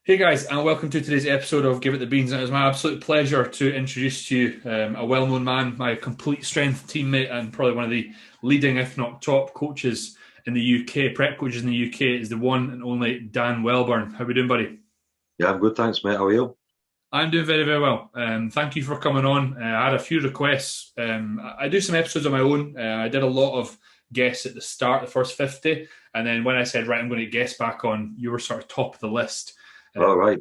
Hey guys, and welcome to today's episode of Give It the Beans. And it is my absolute pleasure to introduce to you a well-known man, my complete strength teammate, and probably one of the leading, if not top, coaches in the UK, prep coaches in the UK, is the one and only Dan Welburn. How are we doing, buddy? Yeah, I'm good, thanks, mate. How are you? I'm doing very, very well. Thank you for coming on. I had a few requests. I do some episodes on my own. I did a lot of guests at the start, the first 50, and then when I said, right, I'm going to guest back on, you were sort of top of the list. All Um, right.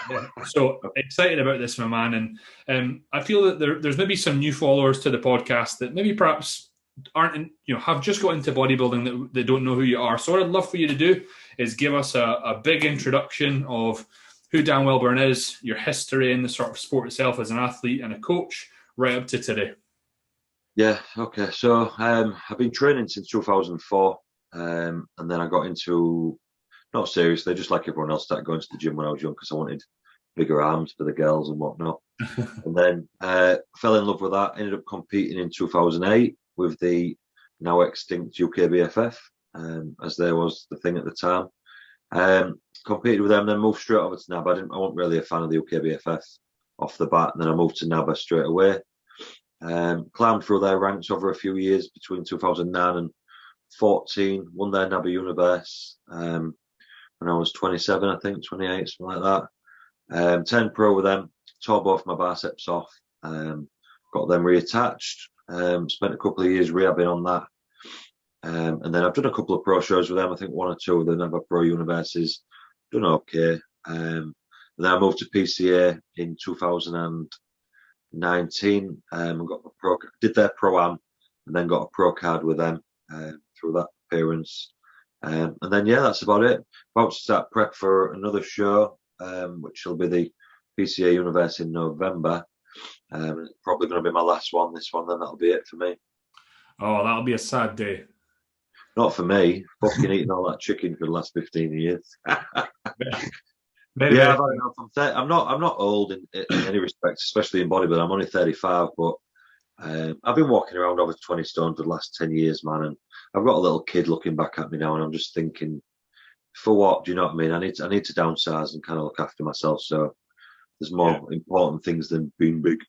Yeah. So excited about this, my man. And I feel that there's maybe some new followers to the podcast that maybe perhaps aren't, have just got into bodybuilding that they don't know who you are. So what I'd love for you to do is give us a big introduction of who Dan Welburn is, your history in the sort of sport itself as an athlete and a coach, right up to today. Yeah, okay. So I've been training since 2004, and then I got into, not seriously, just like everyone else, started going to the gym when I was young because I wanted bigger arms for the girls and whatnot. And then fell in love with that. Ended up competing in 2008 with the now extinct UKBFF, as there was the thing at the time. Competed with them, then moved straight over to NAB. I wasn't really a fan of the UKBFF off the bat, and then I moved to NAB straight away. Climbed through their ranks over a few years between 2009 and 14. Won their NAB Universe when I was 27, I think, 28, something like that. 10 pro with them, tore both my biceps off, got them reattached, spent a couple of years rehabbing on that. And then I've done a couple of pro shows with them. I think one or two of the NAB Pro Universes. Done okay. And then I moved to PCA in 2019 and got a pro, did their pro-am and then got a pro card with them through that appearance. And then, yeah, that's about it. About to start prep for another show, which will be the PCA Universe in November. Probably going to be my last one, this one, then that'll be it for me. Oh, that'll be a sad day. Not for me. Fucking eating all that chicken for the last 15 years. Very, Yeah, very. I've had enough. I'm not old in any respect, especially in body, but I'm only 35. But I've been walking around over 20 stone for the last 10 years, man. And I've got a little kid looking back at me now, and I'm just thinking, for what? Do you know what I mean? I need to downsize and kind of look after myself. So there's Yeah. more important things than being big.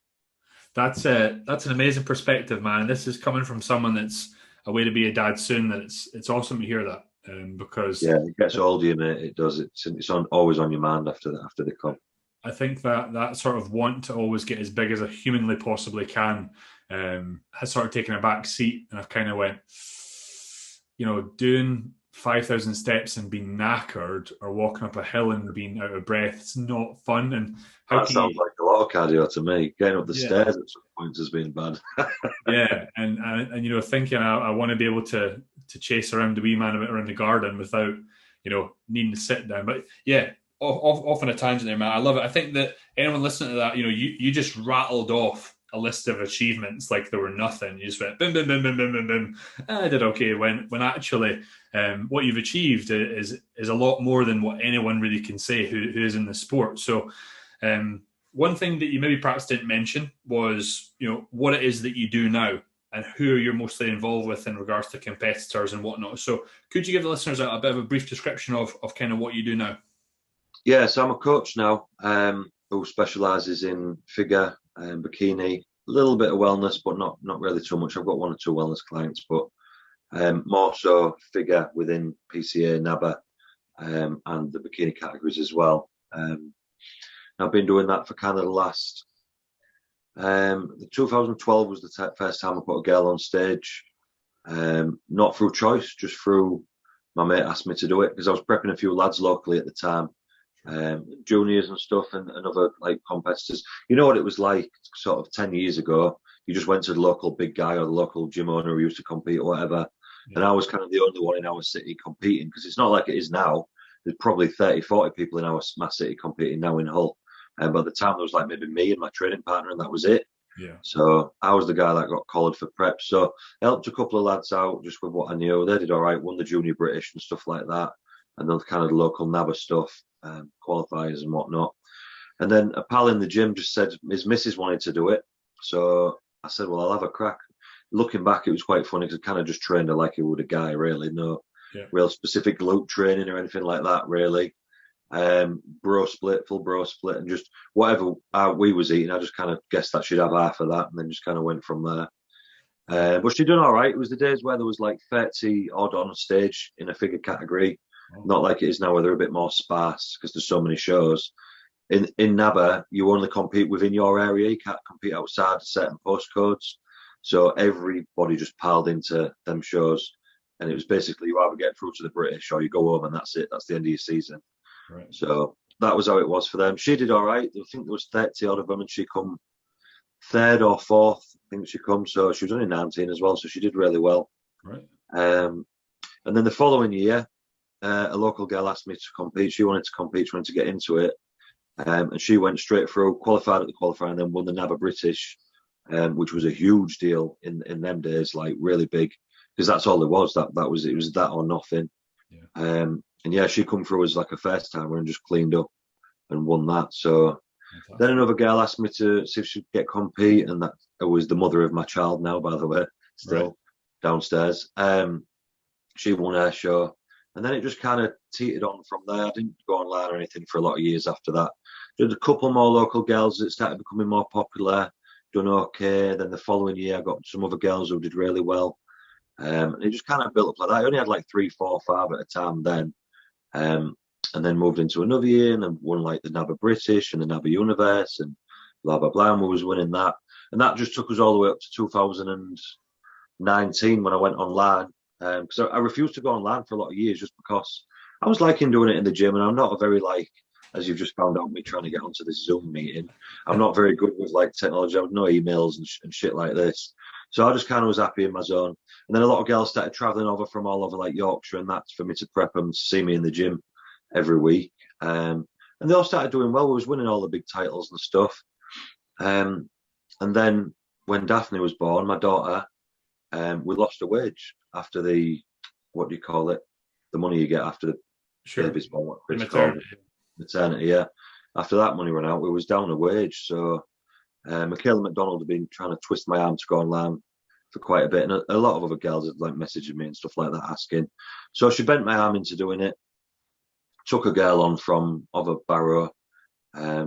That's an amazing perspective, man. And this is coming from someone that's away to be a dad soon. That it's awesome to hear that because Yeah, it gets older, mate. It does. Always on your mind after they come. I think that sort of want to always get as big as I humanly possibly can has sort of taken a back seat, and I've kind of went, doing 5,000 steps and being knackered, or walking up a hill and being out of breath. It's not fun, and how That can you? sounds like a lot of cardio to me. Getting up the Yeah. stairs at some points has been bad. Yeah, and thinking I want to be able to chase around the wee man around the garden without needing to sit down. But yeah, off on a tangent there, man. I love it. I think that anyone listening to that, you just rattled off a list of achievements like there were nothing. You just went boom, boom, boom, boom, boom, boom, boom. I did okay. When actually, what you've achieved is a lot more than what anyone really can say who is in the sport. So. One thing that you maybe perhaps didn't mention was, what it is that you do now and who you're mostly involved with in regards to competitors and whatnot. So could you give the listeners a bit of a brief description of kind of what you do now? Yeah, so I'm a coach now who specialises in figure and bikini, a little bit of wellness, but not really too much. I've got one or two wellness clients, but more so figure within PCA, NABA, and the bikini categories as well. I've been doing that for kind of the last. 2012 was the first time I put a girl on stage, not through choice, just through my mate asked me to do it because I was prepping a few lads locally at the time, juniors and stuff, and other like competitors. You know what it was like, sort of 10 years ago. You just went to the local big guy or the local gym owner who used to compete or whatever, and I was kind of the only one in our city competing because it's not like it is now. There's probably 30, 40 people in my city competing now in Hull. And by the time there was like maybe me and my training partner, and that was it. Yeah. So I was the guy that got collared for prep. So I helped a couple of lads out just with what I knew. They did all right, won the junior British and stuff like that. And then kind of the local NABA stuff, qualifiers and whatnot. And then a pal in the gym just said his missus wanted to do it. So I said, well, I'll have a crack. Looking back, it was quite funny because I kind of just trained her like you would a guy, really. No real specific glute training or anything like that, really. bro split, full bro split, and just whatever we was eating, I just kind of guessed that she'd have half of that, and then just kind of went from there. But she'd done all right. It was the days where there was like 30 odd on stage in a figure category, not like it is now where they're a bit more sparse because there's so many shows. In NABA, you only compete within your area. You can't compete outside certain postcodes. So everybody just piled into them shows. And it was basically you either get through to the British or you go home and that's it. That's the end of your season. Right. So that was how it was for them. She did all right. I think there was 30 odd of them and she come third or fourth. I think she come. So she was only 19 as well. So she did really well. Right. And then the following year, a local girl asked me to compete. She wanted to compete, she wanted to get into it. And she went straight through, qualified at the qualifier, and then won the NABA British, which was a huge deal in them days, like really big, because that's all it was. That was it was that or nothing. Yeah. And yeah, she come through as like a first timer and just cleaned up and won that. So fantastic. Then another girl asked me to see if she'd get compete, and that was the mother of my child now, by the way, still downstairs. She won her show. And then it just kind of teetered on from there. I didn't go online or anything for a lot of years after that. Did a couple more local girls that started becoming more popular, done okay. Then the following year, I got some other girls who did really well. And it just kind of built up like that. I only had like 3, 4, 5 at a time then. And then moved into another year and then won like the NABA British and the NABA Universe and blah, blah, blah. And we was winning that. And that just took us all the way up to 2019 when I went online. Because I refused to go online for a lot of years just because I was liking doing it in the gym, and I'm not a very as you've just found out me trying to get onto this Zoom meeting, I'm not very good with like technology. I have no emails and shit like this, so I just kind of was happy in my zone. And then a lot of girls started traveling over from all over like Yorkshire and that for me to prep them to see me in the gym every week, and they all started doing well. We was winning all the big titles and stuff, and then when Daphne was born, my daughter, we lost a wage after the, what do you call it? The money you get after the baby's born. What it's called? Maternity, yeah. After that money ran out, we was down a wage. So Michaela McDonald had been trying to twist my arm to go online for quite a bit. And a lot of other girls had like messaged me and stuff like that asking. So she bent my arm into doing it. Took a girl on from other Barrow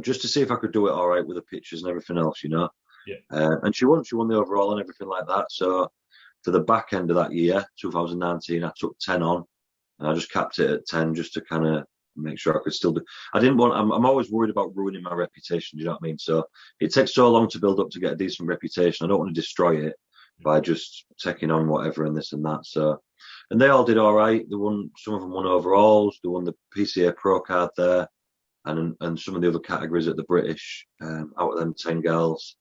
just to see if I could do it all right with the pictures and everything else, you know. Yeah. And she won the overall and everything like that. So for the back end of that year, 2019, I took 10 on and I just capped it at 10 just to kind of make sure I could still do. I'm always worried about ruining my reputation. Do you know what I mean? So it takes so long to build up to get a decent reputation. I don't want to destroy it by just taking on whatever and this and that. So, and they all did all right. They won, some of them won overalls. They won the PCA Pro card there and some of the other categories at the British out of them 10 girls.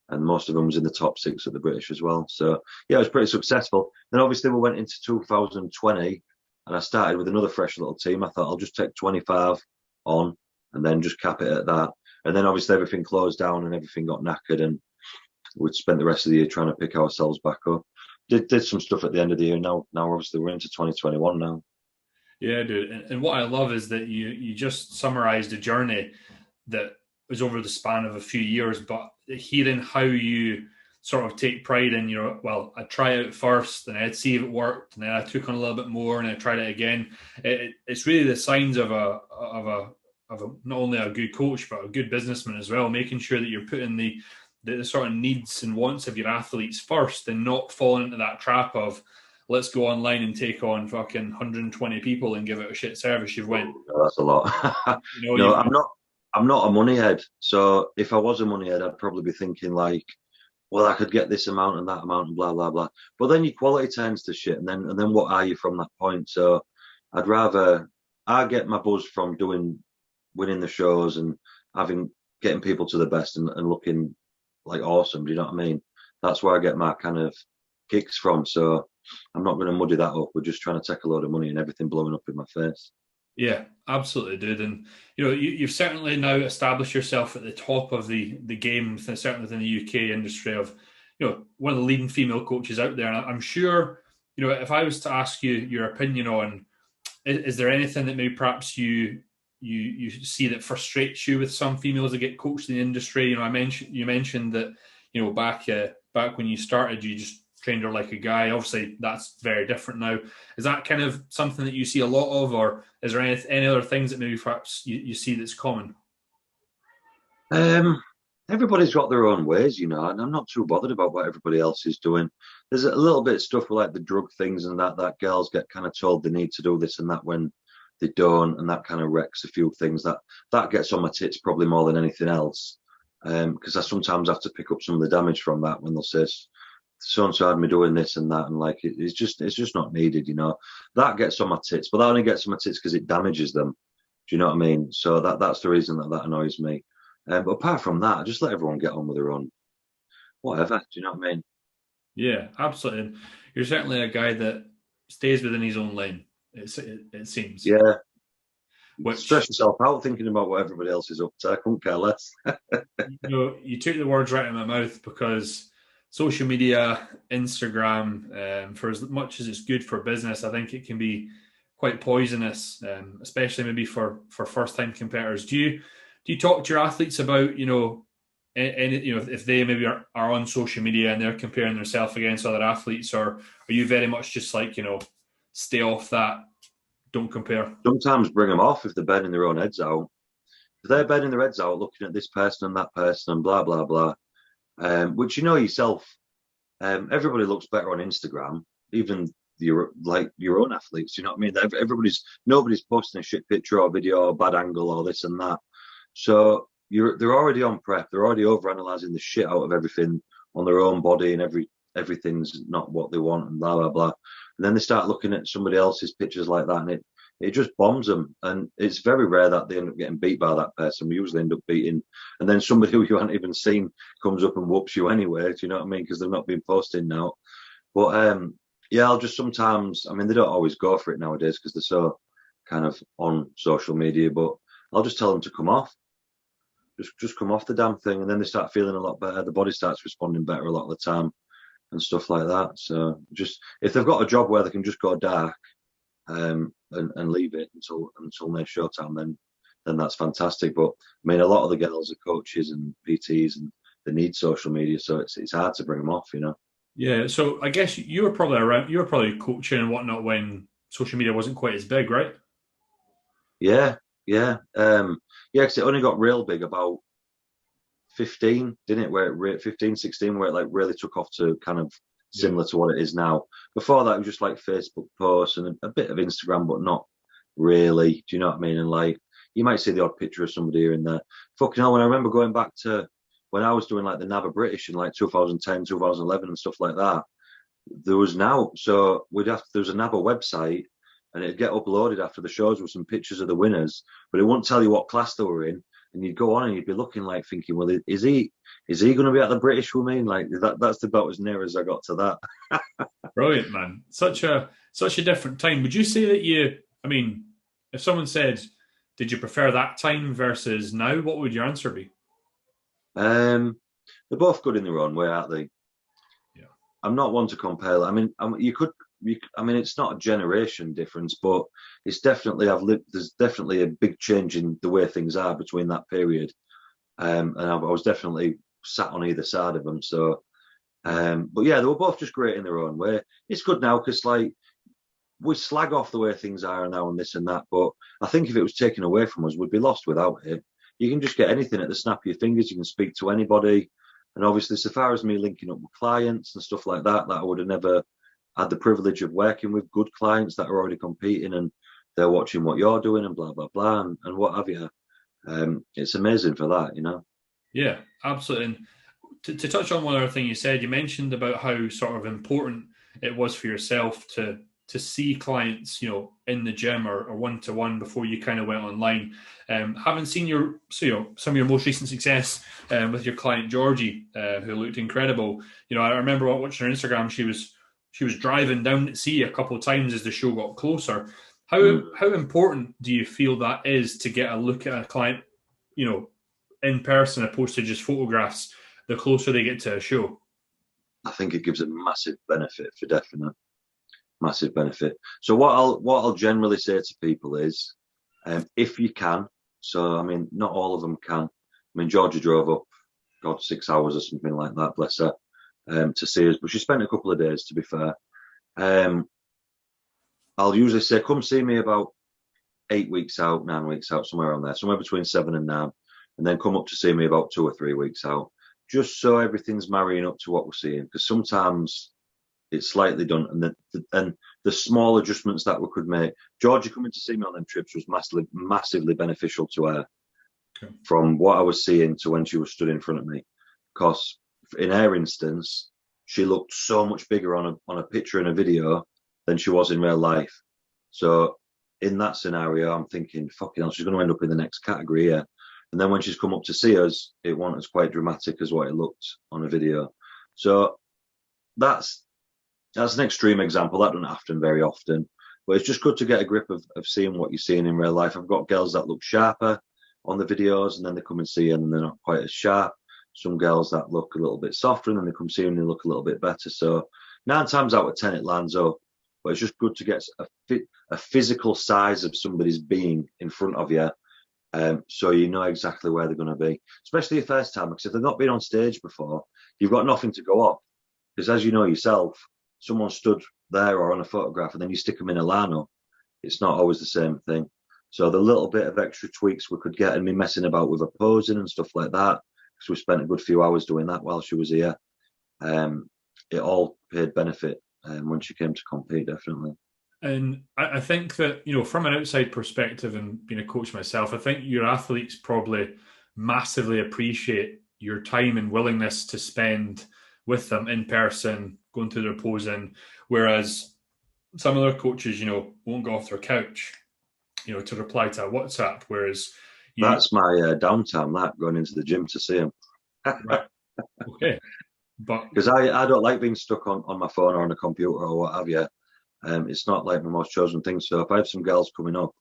And most of them was in the top 6 at the British as well. So, yeah, it was pretty successful. Then obviously we went into 2020 and I started with another fresh little team. I thought I'll just take 25 on and then just cap it at that. And then obviously everything closed down and everything got knackered and we'd spent the rest of the year trying to pick ourselves back up. Did some stuff at the end of the year. Now obviously we're into 2021 now. Yeah, dude. And what I love is that you just summarized a journey that was over the span of a few years, but hearing how you sort of take pride in, well, I try it first and I'd see if it worked and then I took on a little bit more and I tried it again. It's really the signs of a not only a good coach, but a good businessman as well, making sure that you're putting the sort of needs and wants of your athletes first and not falling into that trap of let's go online and take on fucking 120 people and give it a shit service. You've went. Oh, that's a lot. No, I'm not a money head. So if I was a money head, I'd probably be thinking like, well, I could get this amount and that amount and blah, blah, blah. But then your quality turns to shit. And then what are you from that point? So I get my buzz from winning the shows and getting people to the best and looking like awesome. Do you know what I mean? That's where I get my kind of kicks from. So I'm not going to muddy that up. We're just trying to take a load of money and everything blowing up in my face. Yeah, absolutely, dude. And you've certainly now established yourself at the top of the game, certainly within the UK industry of, one of the leading female coaches out there. And I'm sure, if I was to ask you your opinion on, is there anything that maybe perhaps you see that frustrates you with some females that get coached in the industry? You mentioned that, back when you started, you just trained her like a guy. Obviously, that's very different now. Is that kind of something that you see a lot of, or is there any other things that maybe perhaps you see that's common? Everybody's got their own ways, and I'm not too bothered about what everybody else is doing. There's a little bit of stuff with like the drug things and that girls get kind of told they need to do this and that when they don't, and that kind of wrecks a few things. That gets on my tits probably more than anything else, because I sometimes have to pick up some of the damage from that when they'll say so and so had me doing this and that, and like it's just not needed, That gets on my tits, but that only gets on my tits because it damages them. Do you know what I mean? So that's the reason that annoys me. But apart from that, I just let everyone get on with their own whatever. Do you know what I mean? Yeah, absolutely. You're certainly a guy that stays within his own lane. It seems. Yeah. Which, stress yourself out thinking about what everybody else is up to. I couldn't care less. you took the words right out of my mouth, because social media, Instagram, for as much as it's good for business, I think it can be quite poisonous, especially maybe for first-time competitors. Do you talk to your athletes about, if they maybe are on social media and they're comparing themselves against other athletes, or are you very much just like, stay off that, don't compare? Sometimes bring them off if they're bending their own heads out. If they're bending their heads out, looking at this person and that person and blah, blah, blah, which yourself, everybody looks better on Instagram, even your own athletes, you know what I mean? Nobody's posting a shit picture or video or bad angle or this and that. So they're already on prep. They're already overanalyzing the shit out of everything on their own body, and everything's not what they want and blah, blah, blah. And then they start looking at somebody else's pictures like that, and it just bombs them. And it's very rare that they end up getting beat by that person. We usually end up beating, and then somebody who you haven't even seen comes up and whoops you anyway. Do you know what I mean? Because they've not been posting now. But yeah, I'll just sometimes, they don't always go for it nowadays because they're so kind of on social media, but I'll just tell them to come off. Just come off the damn thing, and then they start feeling a lot better. The body starts responding better a lot of the time and stuff like that. So just if they've got a job where they can just go dark and leave it until their showtime, then that's fantastic. But a lot of the girls are coaches and PTs, and they need social media, so it's hard to bring them off, Yeah, so I guess you were probably coaching and whatnot when social media wasn't quite as big, right? Yeah. Because it only got real big about 15, didn't it? Where it 15, 16, where it like really took off to kind of similar to what it is now. Before that, it was just like Facebook posts and a bit of Instagram, but not really. Do you know what I mean? And like, you might see the odd picture of somebody here and there. Fucking hell, when I remember going back to when I was doing like the NABA British in like 2010, 2011 and stuff like that, there was a NABA website, and it'd get uploaded after the shows with some pictures of the winners, but it wouldn't tell you what class they were in. And you'd go on and you'd be looking like thinking, well, is he going to be at the British women? Like that's about as near as I got to that. Brilliant, man. Such a different time. Would you say that if someone said, did you prefer that time versus now, what would your answer be? They're both good in their own way, aren't they? Yeah. I'm not one to compare. It's not a generation difference, but it's definitely there's definitely a big change in the way things are between that period. And I was definitely sat on either side of them. So, but yeah, they were both just great in their own way. It's good now because like we slag off the way things are now and this and that, but I think if it was taken away from us, we'd be lost without it. You can just get anything at the snap of your fingers. You can speak to anybody. And obviously, so far as me linking up with clients and stuff like that I would have never had the privilege of working with good clients that are already competing and they're watching what you're doing and blah, blah, blah, and what have you. It's amazing for that, Yeah, absolutely. And to touch on one other thing you said, you mentioned about how sort of important it was for yourself to see clients, in the gym or one-to-one before you kind of went online. Having seen some of your most recent success with your client Georgie, who looked incredible. I remember watching her Instagram. She was driving down to see a couple of times as the show got closer. How important do you feel that is to get a look at a client, in person, opposed to just photographs, the closer they get to a show? I think it gives a massive benefit, for definite. Massive benefit. So what I'll generally say to people is, if you can, so not all of them can. Georgia drove up, 6 hours or something like that, bless her. to see us. But she spent a couple of days, to be fair. I'll usually say, come see me about 8 weeks out, 9 weeks out, somewhere around there, somewhere between 7 and 9, and then come up to see me about 2 or 3 weeks out, just so everything's marrying up to what we're seeing. Because sometimes it's slightly done, and the small adjustments that we could make. Georgia coming to see me on them trips was massively beneficial to her, from what I was seeing to when she was stood in front of me. Because in her instance, she looked so much bigger on a picture and a video than she was in real life. So in that scenario, I'm thinking, fucking hell, she's going to end up in the next category here. And then when she's come up to see us, it wasn't as quite dramatic as what it looked on a video. So that's an extreme example. That doesn't happen very often. But it's just good to get a grip of seeing what you're seeing in real life. I've got girls that look sharper on the videos, and then they come and see and they're not quite as sharp. Some girls that look a little bit softer, and then they come see and they look a little bit better. So 9 times out of 10, it lands up. But it's just good to get a physical size of somebody's being in front of you, so you know exactly where they're going to be, especially your first time. Because if they've not been on stage before, you've got nothing to go off. Because as you know yourself, someone stood there or on a photograph, and then you stick them in a lineup, it's not always the same thing. So the little bit of extra tweaks we could get, and me messing about with her posing and stuff like that, because we spent a good few hours doing that while she was here, it all paid benefit when she came to compete, definitely. And I think that, from an outside perspective and being a coach myself, I think your athletes probably massively appreciate your time and willingness to spend with them in person, going through their posing, whereas some other coaches, won't go off their couch, to reply to a WhatsApp, whereas that's my downtime, that going into the gym to see them. Right. Okay. But because I don't like being stuck on my phone or on a computer or what have you. It's not like my most chosen thing. So if I have some girls coming up,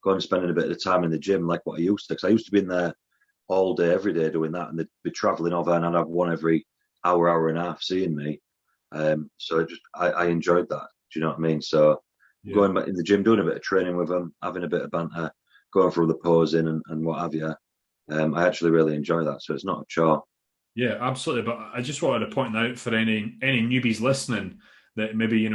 going and spending a bit of time in the gym like what I used to, because I used to be in there all day, every day doing that, and they'd be travelling over, and I'd have one every hour and a half seeing me. So I enjoyed that. Do you know what I mean? So going back in the gym, doing a bit of training with them, having a bit of banter, going through the posing and what have you. I actually really enjoy that. So it's not a chore. Yeah, absolutely. But I just wanted to point out for any newbies listening that maybe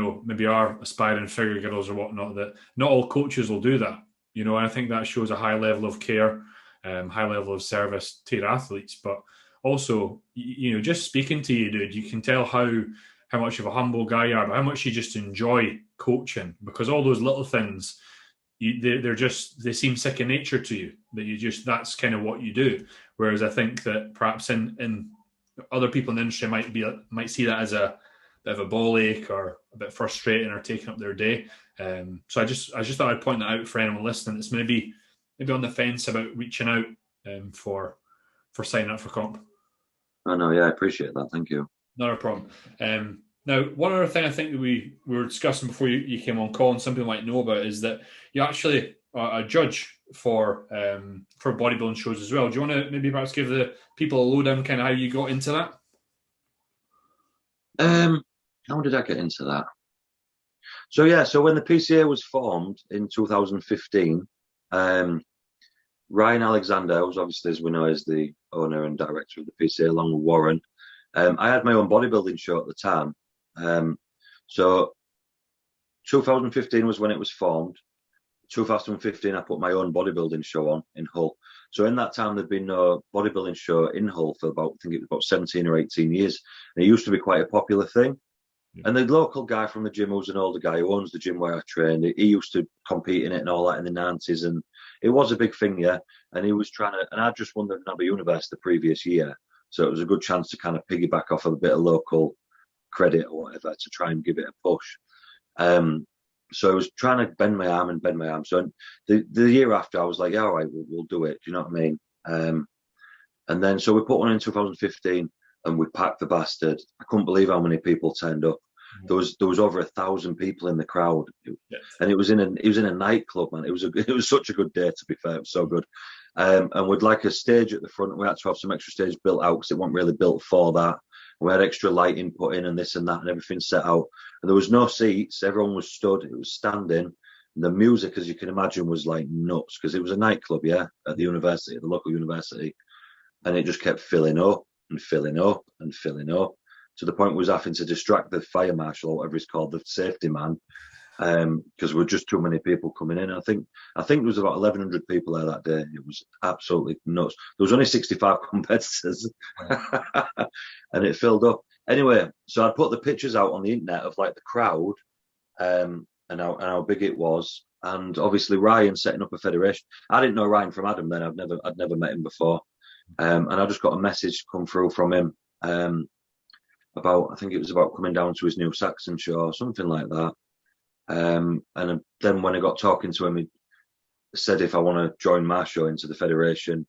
are aspiring figure girls or whatnot, that not all coaches will do that. And I think that shows a high level of care, high level of service to your athletes. But also, just speaking to you, dude, you can tell how much of a humble guy you are, but how much you just enjoy coaching, because all those little things, they seem second nature to you, that that's kind of what you do. Whereas I think that perhaps in other people in the industry might see that as a bit of a ball ache or a bit frustrating or taking up their day. So I just thought I'd point that out for anyone listening that's maybe on the fence about reaching out for signing up for comp. Oh no, yeah, I appreciate that. Thank you. Not a problem. Now, one other thing I think that we were discussing before you came on call, and some people might know about, is that you actually are a judge for bodybuilding shows as well. Do you want to maybe perhaps give the people a lowdown kind of how you got into that? How did I get into that? So when the PCA was formed in 2015, Ryan Alexander was obviously, as we know, is the owner and director of the PCA, along with Warren. I had my own bodybuilding show at the time. So 2015 was when it was formed. 2015, I put my own bodybuilding show on in Hull. So in that time, there'd been no bodybuilding show in Hull for I think it was about 17 or 18 years. And it used to be quite a popular thing. Yeah. And the local guy from the gym, who's an older guy who owns the gym where I trained, he used to compete in it and all that in the 90s. And it was a big thing, yeah. And he was and I just won the NABBA Universe the previous year. So it was a good chance to kind of piggyback off of a bit of local credit or whatever to try and give it a push. So I was trying to bend my arm. So the year after, I was like, yeah, all right, we'll do it. Do you know what I mean? And then, so we put one in 2015 and we packed the bastard. I couldn't believe how many people turned up. There was over 1,000 people in the crowd, and it was in a nightclub, man. It was such a good day, to be fair. It was so good. And we'd like a stage at the front. We had to have some extra stage built out because it wasn't really built for that. We had extra lighting put in and this and that and everything set out. And there was no seats. Everyone was stood. It was standing. And the music, as you can imagine, was like nuts because it was a nightclub, yeah, at the university, at the local university. And it just kept filling up and filling up and filling up to the point where we was having to distract the fire marshal, or whatever he's called, the safety man, because there were just too many people coming in. I think there was about 1,100 people there that day. It was absolutely nuts. There was only 65 competitors, and it filled up. Anyway, so I'd put the pictures out on the internet of like the crowd, and how big it was. And obviously Ryan setting up a federation. I didn't know Ryan from Adam then. I'd never met him before. And I just got a message come through from him about, I think it was about coming down to his new Saxon show or something like that. And then when I got talking to him, he said if I want to join my show into the federation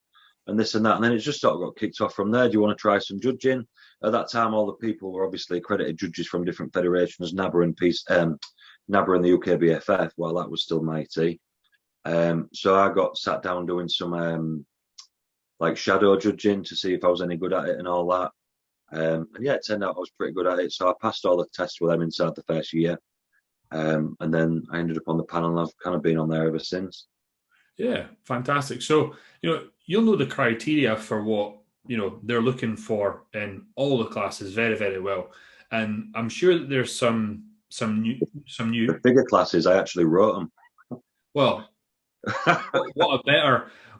and this and that. And then it just sort of got kicked off from there. Do you want to try some judging? At that time, all the people were obviously accredited judges from different federations, NABBA and the UKBFF, while that was still mighty. So I got sat down doing some like shadow judging to see if I was any good at it and all that. And yeah, it turned out I was pretty good at it. So I passed all the tests with them inside the first year. And then I ended up on the panel, and I've kind of been on there ever since. Yeah, fantastic. So, you'll know the criteria for what, they're looking for in all the classes very, very well. And I'm sure that there's some new the figure classes. I actually wrote them. Well, what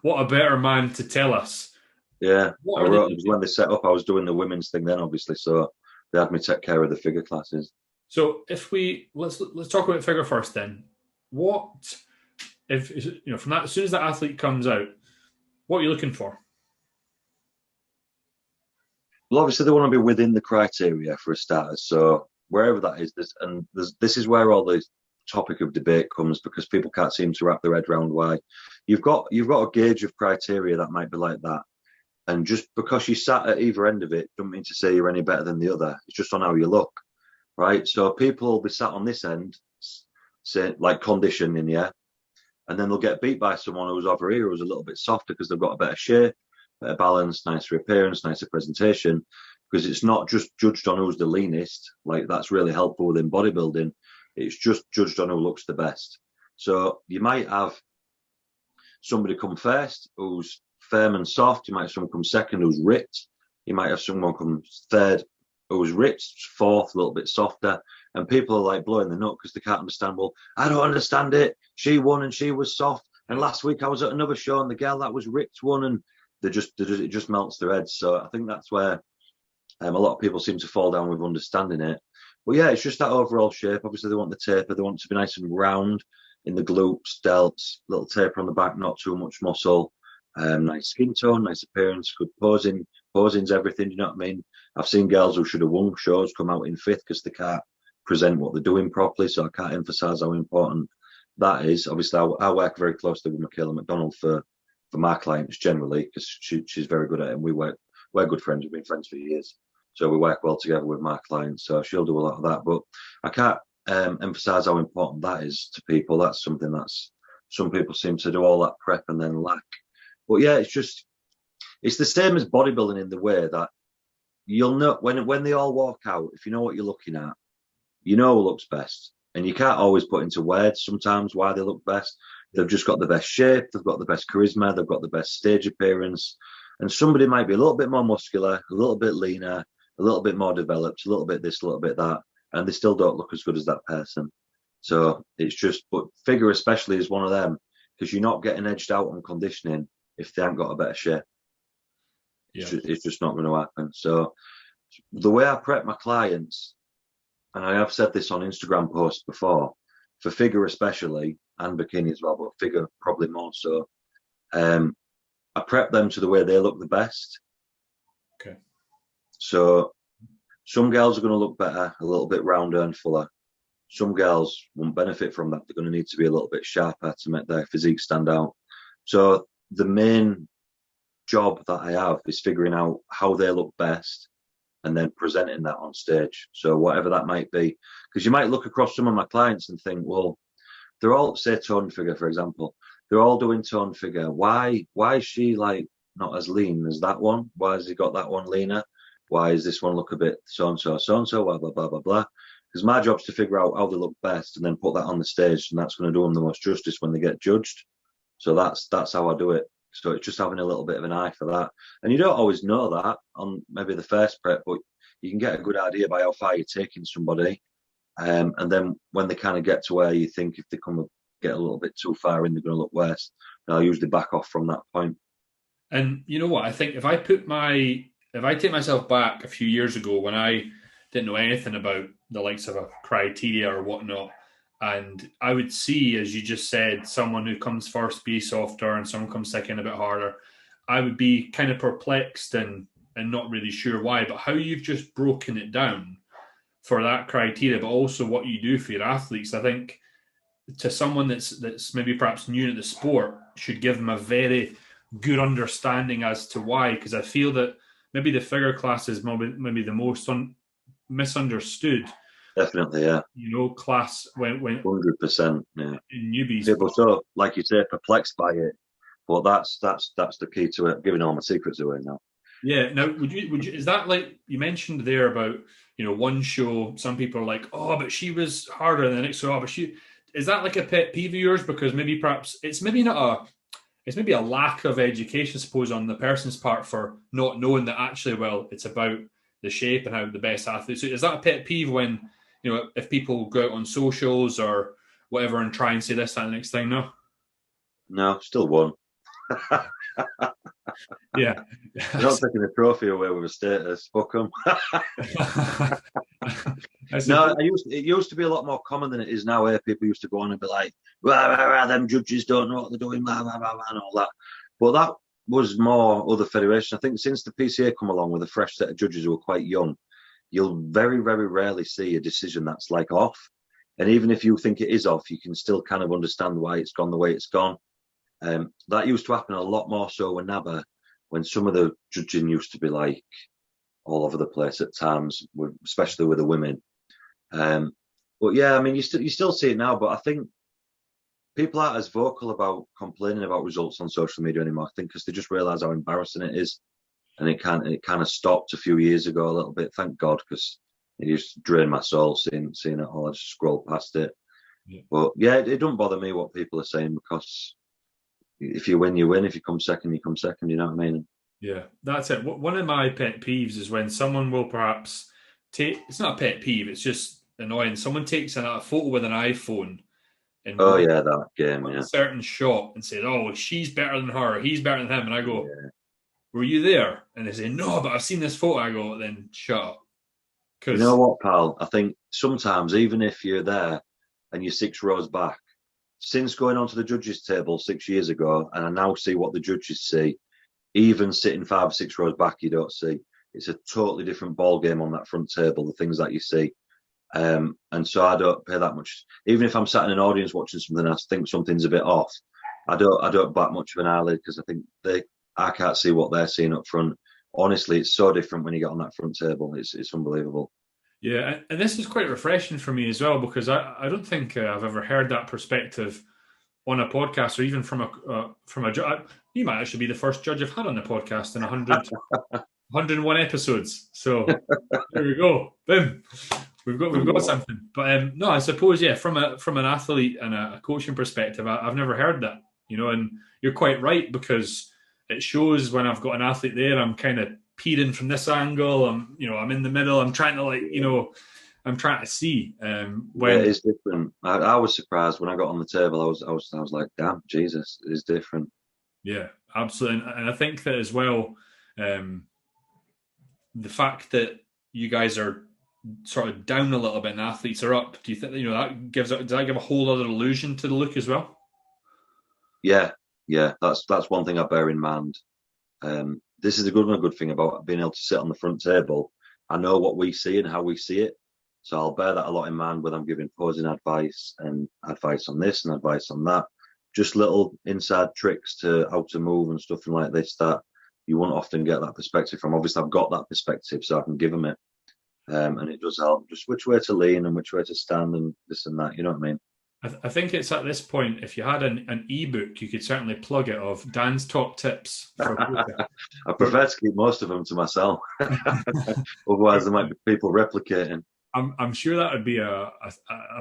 a better man to tell us. Yeah, I wrote them when they set up. I was doing the women's thing then, obviously, so they had me take care of the figure classes. So if let's talk about figure first, then. What if from that, as soon as that athlete comes out, what are you looking for? Well, obviously they want to be within the criteria for a starter. So wherever that is, this is where all the topic of debate comes, because people can't seem to wrap their head around why you've got a gauge of criteria that might be like that, and just because you sat at either end of it doesn't mean to say you're any better than the other. It's just on how you look, right? So people will be sat on this end, say like conditioning, yeah, and then they'll get beat by someone who's over here who's a little bit softer because they've got a better shape, better balance, nicer appearance, nicer presentation. Because it's not just judged on who's the leanest, like that's really helpful within bodybuilding. It's just judged on who looks the best. So you might have somebody come first who's firm and soft. You might have someone come second who's ripped. You might have someone come third who's ripped, fourth, a little bit softer. And people are like blowing the nut because they can't understand. Well, I don't understand it. She won and she was soft. And last week I was at another show and the girl that was ripped won, and it just melts their heads. So I think that's where a lot of people seem to fall down with understanding it. But yeah, it's just that overall shape. Obviously, they want the taper. They want it to be nice and round in the glutes, delts, little taper on the back, not too much muscle. Nice skin tone, nice appearance, good posing. Posing's everything, you know what I mean? I've seen girls who should have won shows come out in fifth because they can't present what they're doing properly. So I can't emphasise how important that is. Obviously, I work very closely with Michaela McDonald for my clients generally, because she's very good at it, and we're good friends. We've been friends for years. So we work well together with my clients. So she'll do a lot of that. But I can't emphasize how important that is to people. That's something that's some people seem to do all that prep and then lack. But yeah, it's the same as bodybuilding in the way that you'll know when they all walk out, if you know what you're looking at, you know who looks best. And you can't always put into words sometimes why they look best. They've just got the best shape. They've got the best charisma. They've got the best stage appearance. And somebody might be a little bit more muscular, a little bit leaner, a little bit more developed, a little bit this, a little bit that, and they still don't look as good as that person. So it's just, but figure especially is one of them, because you're not getting edged out on conditioning if they haven't got a better shape. Yeah. It's just not going to happen. So the way I prep my clients, and I have said this on Instagram posts before, for figure especially, and bikini as well, but figure probably more so, I prep them to the way they look the best. Okay. So some girls are going to look better, a little bit rounder and fuller. Some girls won't benefit from that. They're going to need to be a little bit sharper to make their physique stand out. So the main job that I have is figuring out how they look best and then presenting that on stage. So whatever that might be, because you might look across some of my clients and think, well, they're all, say, toned figure, for example. They're all doing toned figure. Why is she like not as lean as that one? Why has he got that one leaner? Why does this one look a bit so-and-so, blah, blah, blah, blah, blah. Because my job's to figure out how they look best and then put that on the stage, and that's going to do them the most justice when they get judged. So that's how I do it. So it's just having a little bit of an eye for that. And you don't always know that on maybe the first prep, but you can get a good idea by how far you're taking somebody. And then when they kind of get to where you think if they get a little bit too far in, they're going to look worse. I'll usually back off from that point. And you know what? I think if I take myself back a few years ago when I didn't know anything about the likes of a criteria or whatnot, and I would see, as you just said, someone who comes first be softer and someone comes second a bit harder, I would be kind of perplexed and not really sure why. But how you've just broken it down for that criteria, but also what you do for your athletes, I think to someone that's maybe perhaps new to the sport should give them a very good understanding as to why, because I feel that maybe the figure class is maybe the most misunderstood. Definitely, yeah. Class when 100%, yeah. In newbies. People so, like you say, perplexed by it, but that's the key to it. I'm giving all my secrets away now. Yeah. Now, would you? Is that like you mentioned there about one show? Some people are like, oh, but she was harder than the next show. Oh, but she is that like a pet peeve of yours? Because maybe perhaps it's maybe a lack of education, I suppose, on the person's part for not knowing that actually, well, it's about the shape and how the best athletes. So is that a pet peeve when if people go out on socials or whatever and try and say this, that, and the next thing? No, still won. Yeah. They're not taking the trophy away with a status. Fuck them. No, it used to be a lot more common than it is now, where people used to go on and be like, rah, rah, rah, them judges don't know what they're doing, blah, blah, blah, blah, and all that. But that was more other federations. I think since the PCA come along with a fresh set of judges who are quite young, you'll very, very rarely see a decision that's like off. And even if you think it is off, you can still kind of understand why it's gone the way it's gone. That used to happen a lot more so when some of the judging used to be like all over the place at times, especially with the women. But yeah, I mean, you still see it now, but I think people aren't as vocal about complaining about results on social media anymore. I think because they just realise how embarrassing it is, and it kind of stopped a few years ago a little bit. Thank God, because it used to drain my soul seeing it all. I just scroll past it. Yeah. But yeah, it don't bother me what people are saying, because if you win, you win. If you come second, you come second. You know what I mean? Yeah, that's it. One of my pet peeves is when someone will perhaps it's not a pet peeve, it's just annoying. Someone takes a photo with an iPhone and that game, a certain shot and says, oh, she's better than her, or he's better than him. And I go, were you there? And they say, no, but I've seen this photo. I go, then shut up. You know what, pal? I think sometimes, even if you're there and you're 6 rows back, since going onto the judges' table 6 years ago, and I now see what the judges see, even sitting 5 or 6 rows back, you don't see. It's a totally different ball game on that front table, the things that you see. And so I don't pay that much. Even if I'm sat in an audience watching something, I think something's a bit off, I don't bat much of an eyelid, because I think I can't see what they're seeing up front. Honestly, it's so different when you get on that front table. It's unbelievable. Yeah, and this is quite refreshing for me as well, because I don't think I've ever heard that perspective on a podcast, or even from a judge. You might actually be the first judge I've had on the podcast in 101 episodes. So there we go. Boom. We've got something. But no, I suppose, yeah, from an athlete and a coaching perspective, I've never heard that, and you're quite right, because it shows when I've got an athlete there, I'm kind of peering from this angle. I'm in the middle. I'm trying to I'm trying to see. When it is different. I was surprised when I got on the table. I was like, damn, Jesus, it is different. Yeah, absolutely. And I think that as well, the fact that you guys are sort of down a little bit and athletes are up, do you think that does that give a whole other illusion to the look as well? Yeah, that's one thing I bear in mind. This is a good thing about being able to sit on the front table. I know what we see and how we see it, so I'll bear that a lot in mind when I'm giving posing advice and advice on this and advice on that. Just little inside tricks to how to move and stuff like this that you won't often get that perspective from. Obviously, I've got that perspective, so I can give them it, and it does help. Just which way to lean and which way to stand and this and that. You know what I mean? I think it's at this point, if you had an ebook, you could certainly plug it of Dan's top tips. I prefer to keep most of them to myself. Otherwise, there might be people replicating. I'm sure that would be a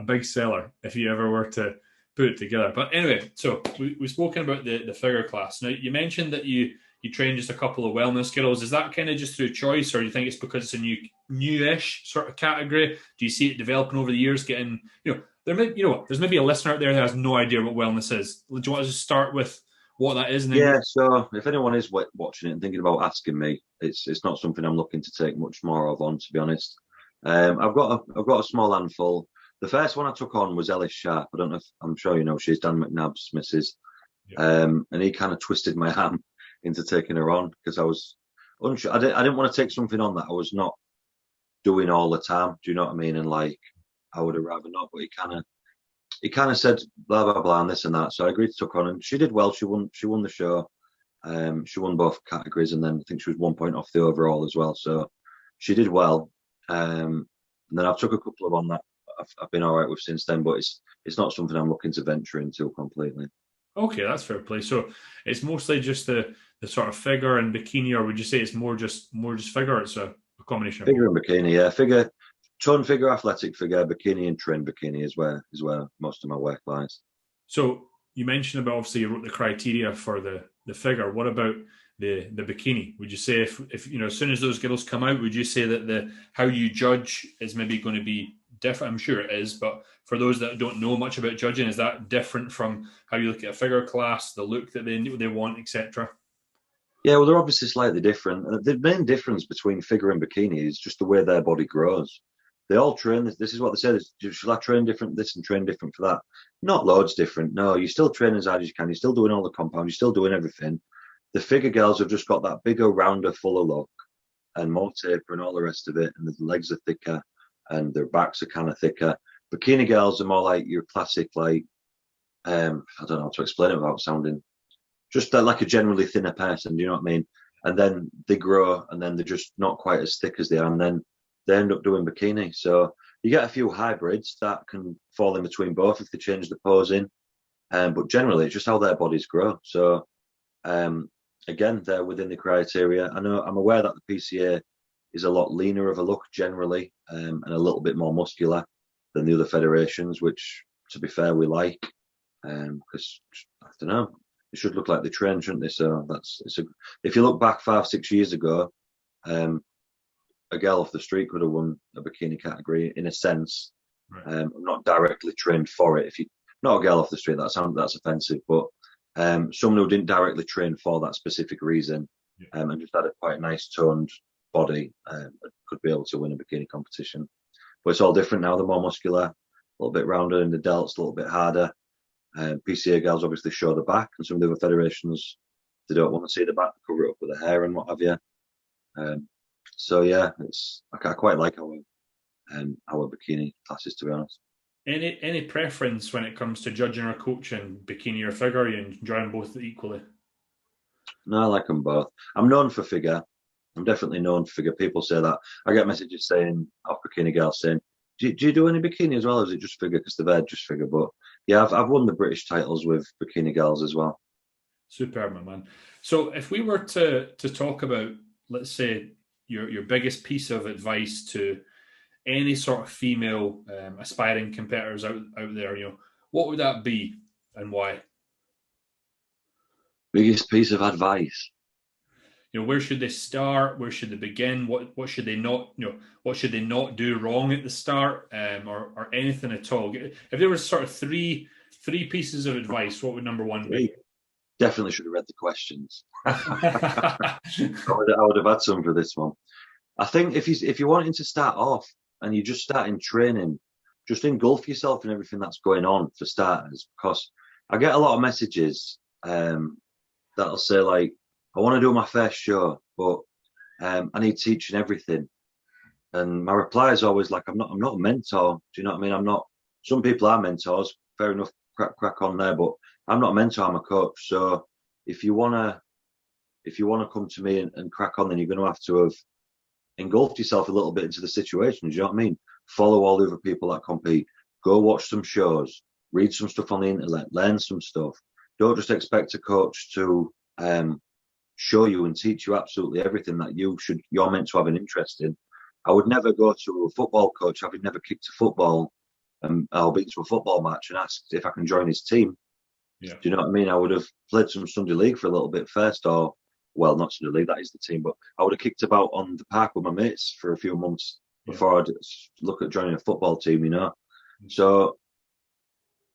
big seller if you ever were to put it together. But anyway, so we've spoken about the figure class. Now, you mentioned that you you train just a couple of wellness girls. Is that kind of just through choice, or do you think it's because it's a newish sort of category? Do you see it developing over the years? Getting, there's maybe a listener out there that has no idea what wellness is. Do you want to just start with what that is? And then Yeah, so if anyone is watching it and thinking about asking me, it's not something I'm looking to take much more of on, to be honest. I've got a small handful. The first one I took on was Ellis Sharp. I don't know if I'm sure you know she's Dan McNabb's missus. Yeah. And he kind of twisted my arm into taking her on because I was unsure. I didn't want to take something on that I was not doing all the time. Do you know what I mean? And like I would have rather not, but he kind of said blah blah blah and this and that. So I agreed to take on, and she did well. She won the show. She won both categories, and then I think she was 1 point off the overall as well. So she did well. And then I've took a couple of on that I've been all right with since then, but it's not something I'm looking to venture into completely. Okay, that's fair play. So it's mostly just the sort of figure and bikini, or would you say it's more just figure? It's a combination of figure and bikini, yeah. Figure, ton figure, athletic figure, bikini, and train bikini is where most of my work lies. So you mentioned about, obviously you wrote the criteria for the figure. What about the bikini? Would you say if as soon as those girls come out, would you say that how you judge is maybe going to be different? I'm sure it is, but for those that don't know much about judging, is that different from how you look at a figure class, the look that they want, etc.? Yeah, well, they're obviously slightly different. The main difference between figure and bikini is just the way their body grows. They all train. This is what they said. Should I train different this and train different for that? Not loads different. No, you still train as hard as you can. You're still doing all the compound. You're still doing everything. The figure girls have just got that bigger, rounder, fuller look and more taper and all the rest of it. And the legs are thicker and their backs are kind of thicker. Bikini girls are more like your classic, like, I don't know how to explain it without sounding just like a generally thinner person. Do you know what I mean? And then they grow and then they're just not quite as thick as they are. And then they end up doing bikini. So you get a few hybrids that can fall in between both if they change the posing. But generally, it's just how their bodies grow. So, again, they're within the criteria. I'm aware that the PCA is a lot leaner of a look generally, and a little bit more muscular than the other federations, which, to be fair, we like. Because, I don't know, it should look like they train, shouldn't they? So if you look back 5-6 years ago, a girl off the street could have won a bikini category in a sense. Right. Not directly trained for it. If you not a girl off the street, that's offensive, but someone who didn't directly train for that specific reason, and just had a quite nice toned body, could be able to win a bikini competition. But it's all different now. They're more muscular, a little bit rounder in the delts, a little bit harder. PCA girls obviously show the back, and some of the other federations, they don't want to see the back, cover it up with the hair and what have you. So yeah, I quite like our bikini classes, to be honest. Any preference when it comes to judging or coaching, bikini or figure? You enjoy them both equally? No, I like them both. I'm known for figure. I'm definitely known for figure. People say that. I get messages saying, off bikini girls saying, do you do any bikini as well, or is it just figure? Because they've had just figure. But yeah, I've won the British titles with bikini girls as well. Superb, my man. So if we were to talk about, let's say, your biggest piece of advice to any sort of female aspiring competitors out there, what would that be and why? Biggest piece of advice. Where should they start? Where should they begin? What should they not, what should they not do wrong at the start, or anything at all? If there was sort of three pieces of advice, what would number one be? Definitely should have read the questions. I would have had some for this one. I think if you're wanting to start off and you're just starting training, just engulf yourself in everything that's going on for starters. Because I get a lot of messages that'll say like, I want to do my first show, but I need teaching everything. And my reply is always like, I'm not a mentor. Do you know what I mean? I'm not. Some people are mentors. Fair enough, crack on there. But I'm not a mentor. I'm a coach. So if you wanna come to me and crack on, then you're going to have engulfed yourself a little bit into the situation. Do you know what I mean? Follow all the other people that compete. Go watch some shows. Read some stuff on the internet. Learn some stuff. Don't just expect a coach to show you and teach you absolutely everything that you're meant to have an interest in. I would never go to a football coach having never kicked a football, and I'll be to a football match and asked if I can join his team. Yeah. Do you know what I mean? I would have played some Sunday league for a little bit first, or well, not Sunday League, that is the team, but I would have kicked about on the park with my mates for a few months before I'd look at joining a football team, you know. So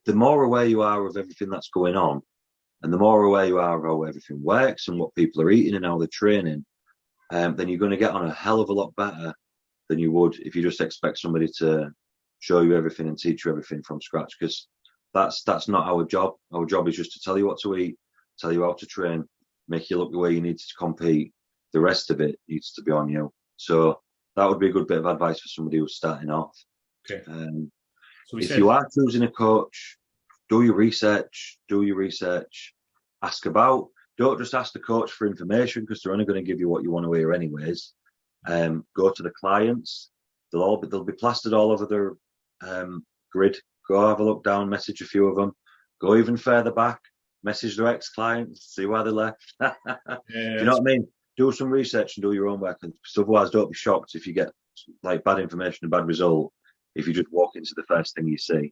the more aware you are of everything that's going on, and the more aware you are of how everything works and what people are eating and how they're training, then you're going to get on a hell of a lot better than you would if you just expect somebody to show you everything and teach you everything from scratch. Because that's not our job. Our job is just to tell you what to eat, tell you how to train, make you look the way you need to compete. The rest of it needs to be on you. So that would be a good bit of advice for somebody who's starting off. Okay. So if you are choosing a coach, do your research, ask about. Don't just ask the coach for information because they're only going to give you what you want to hear anyways. Go to the clients. They'll be plastered all over their grid. Go have a look down, message a few of them. Go even further back, message their ex-clients, see why they left. Do you know what I mean? Do some research and do your own work. Because otherwise, don't be shocked if you get like bad information and bad result if you just walk into the first thing you see.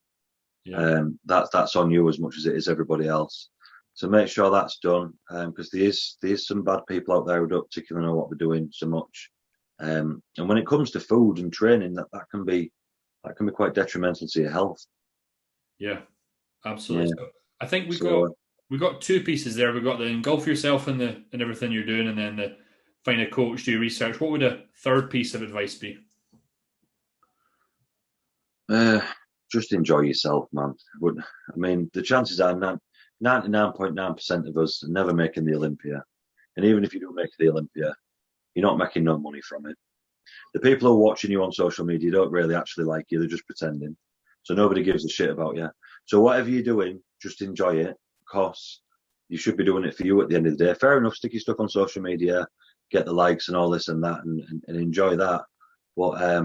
That's on you as much as it is everybody else. So make sure that's done because there is some bad people out there who don't particularly know what they're doing so much. And when it comes to food and training, that can be quite detrimental to your health. Yeah, absolutely. Yeah. So I think we got two pieces there. We've got the engulf yourself in everything you're doing, and then the find a coach, do research. What would a third piece of advice be? Just enjoy yourself, man. I mean, the chances are 99.9% of us are never making the Olympia. And even if you do make the Olympia, you're not making no money from it. The people who are watching you on social media don't really actually like you. They're just pretending. So nobody gives a shit about you. So whatever you're doing, just enjoy it because you should be doing it for you at the end of the day. Fair enough, stick your stuff on social media, get the likes and all this and that and enjoy that. But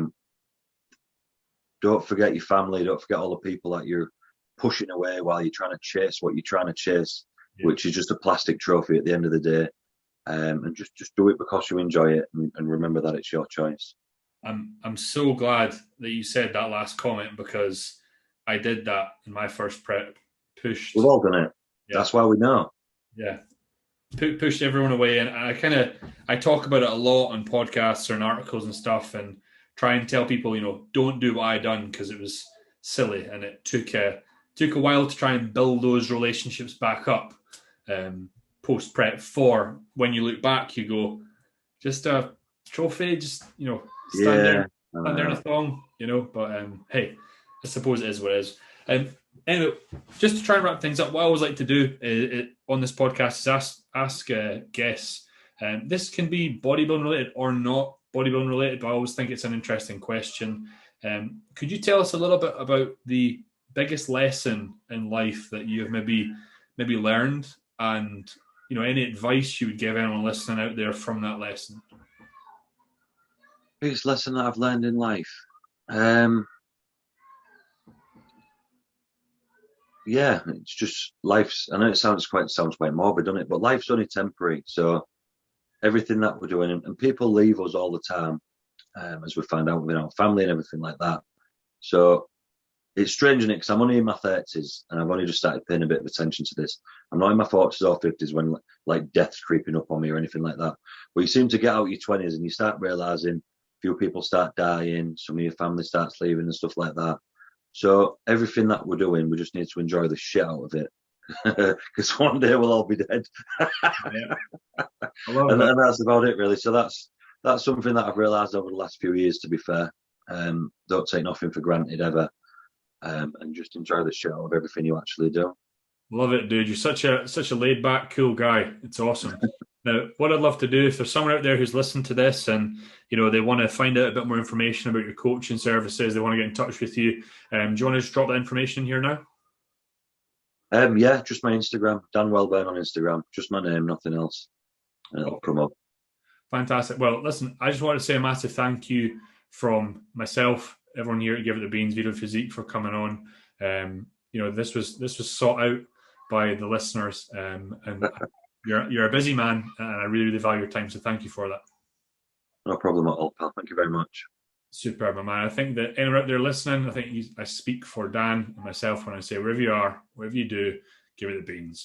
don't forget your family. Don't forget all the people that you're pushing away while you're trying to chase what you're trying to chase, which is just a plastic trophy at the end of the day. And just do it because you enjoy it and remember that it's your choice. I'm so glad that you said that last comment because I did that in my first prep. Pushed. We've all done it. Yeah. That's why we know. Yeah. Pushed everyone away. And I talk about it a lot on podcasts or in articles and stuff and try and tell people, don't do what I done because it was silly and it took a while to try and build those relationships back up post prep for when you look back, you go, just a trophy, just, stand there in a thong, but hey, I suppose it is what it is. Anyway, just to try and wrap things up, what I always like to do on this podcast is ask guests. This can be bodybuilding related or not bodybuilding related, but I always think it's an interesting question. Could you tell us a little bit about the biggest lesson in life that you have maybe learned, and any advice you would give anyone listening out there from that lesson? Biggest lesson that I've learned in life. Yeah, it's just life's. I know it sounds quite morbid, doesn't it? But life's only temporary. So everything that we're doing, and people leave us all the time, as we find out with our family and everything like that. So it's strange, isn't it? Because I'm only in my 30s and I've only just started paying a bit of attention to this. I'm not in my 40s or 50s when like death's creeping up on me or anything like that. But you seem to get out your 20s and you start realising few people start dying, some of your family starts leaving and stuff like that. So everything that we're doing, we just need to enjoy the shit out of it. Because one day we'll all be dead. And that's about it, really. So that's something that I've realised over the last few years, to be fair. Don't take nothing for granted ever. And just enjoy the shit out of everything you actually do. Love it, dude. You're such a laid back, cool guy. It's awesome. Now, what I'd love to do, if there's someone out there who's listened to this and they want to find out a bit more information about your coaching services, they want to get in touch with you, do you want to just drop that information here now? Yeah, just my Instagram, Dan Welburn on Instagram. Just my name, nothing else. And it'll come up. Fantastic. Well, listen, I just want to say a massive thank you from myself, everyone here at Give It the Beans, Velo Physique, for coming on. This was sought out by the listeners, and you're a busy man, and I really, really value your time. So thank you for that. No problem at all, pal. Thank you very much. Superb, my man. I think that anyone out there listening, I speak for Dan and myself when I say wherever you are, whatever you do, give it the beans.